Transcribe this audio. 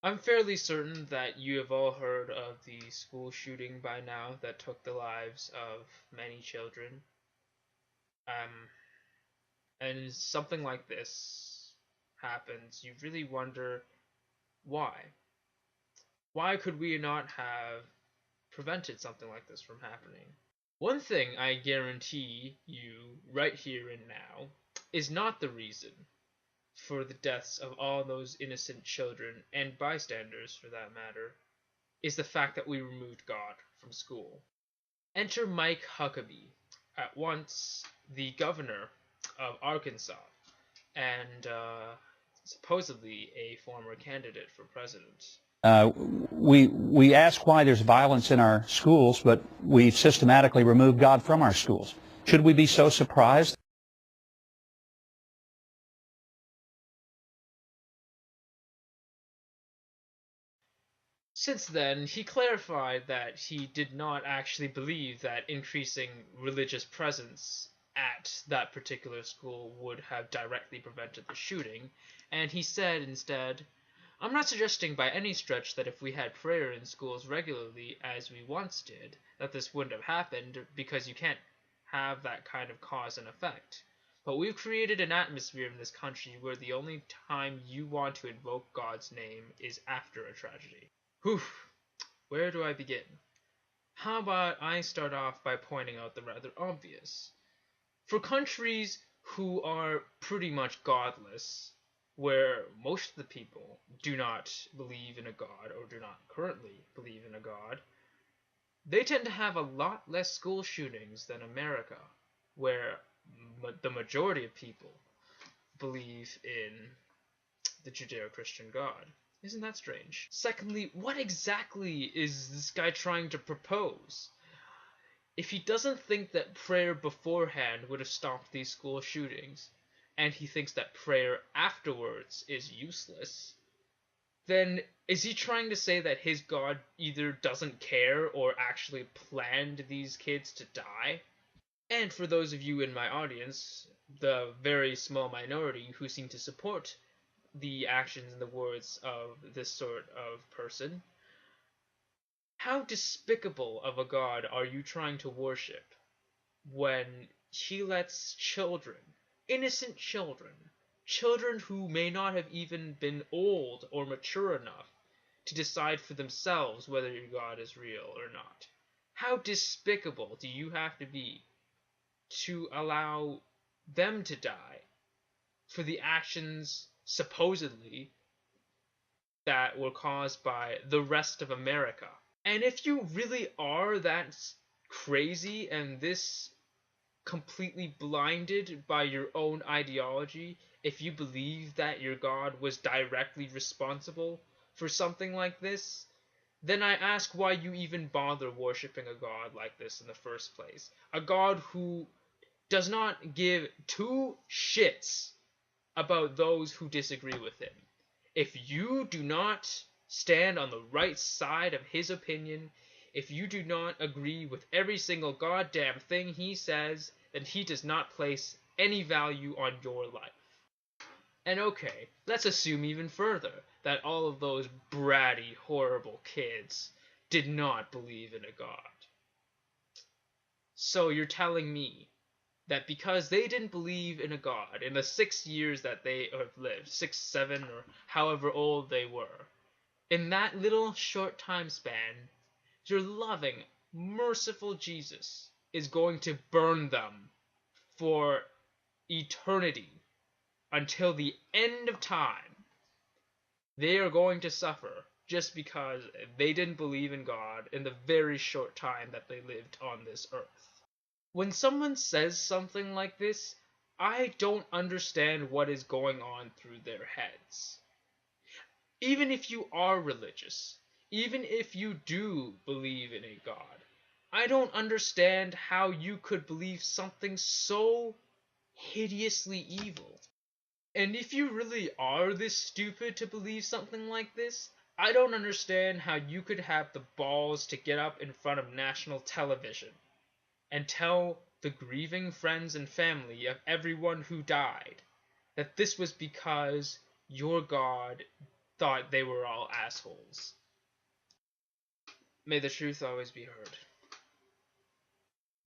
I'm fairly certain that you have all heard of the school shooting by now that took the lives of many children. Um, and something like this happens, you really wonder why. Why could we not have prevented something like this from happening? One thing I guarantee you right here and now is not the reason for the deaths of all those innocent children and bystanders for that matter is the fact that we removed God from school. Enter Mike Huckabee, at once the governor of Arkansas and supposedly a former candidate for president. Uh, we ask why there's violence in our schools, but we systematically remove God from our schools. Should we be so surprised? Since then, he clarified that he did not actually believe that increasing religious presence at that particular school would have directly prevented the shooting, and he said instead, I'm not suggesting by any stretch that if we had prayer in schools regularly, as we once did, that this wouldn't have happened, because you can't have that kind of cause and effect. But we've created an atmosphere in this country where the only time you want to invoke God's name is after a tragedy. Whew, where do I begin? How about I start off by pointing out the rather obvious? For countries who are pretty much godless, where most of the people do not believe in a god or do not currently believe in a god, they tend to have a lot less school shootings than America, where the majority of people believe in the Judeo-Christian God. Isn't that strange? Secondly, what exactly is this guy trying to propose? If he doesn't think that prayer beforehand would have stopped these school shootings, and he thinks that prayer afterwards is useless, then is he trying to say that his God either doesn't care or actually planned these kids to die? And for those of you in my audience, the very small minority who seem to support the actions and the words of this sort of person, how despicable of a god are you trying to worship when he lets children, innocent children, children who may not have even been old or mature enough to decide for themselves whether your God is real or not? How despicable do you have to be to allow them to die for the actions supposedly that were caused by the rest of America? And if you really are that crazy and this completely blinded by your own ideology, if you believe that your God was directly responsible for something like this, then I ask why you even bother worshipping a God like this in the first place. A God who does not give two shits about those who disagree with him. If you do not stand on the right side of his opinion, if you do not agree with every single goddamn thing he says, then he does not place any value on your life. And okay, let's assume even further that all of those bratty, horrible kids did not believe in a god. So you're telling me that because they didn't believe in a god in the 6 years that they have lived, 6, 7, or however old they were, in that little short time span, your loving, merciful Jesus is going to burn them for eternity until the end of time. They are going to suffer just because they didn't believe in God in the very short time that they lived on this earth. When someone says something like this, I don't understand what is going on through their heads. Even if you are religious, even if you do believe in a God, I don't understand how you could believe something so hideously evil. And if you really are this stupid to believe something like this, I don't understand how you could have the balls to get up in front of national television and tell the grieving friends and family of everyone who died that this was because your God thought they were all assholes. May the truth always be heard.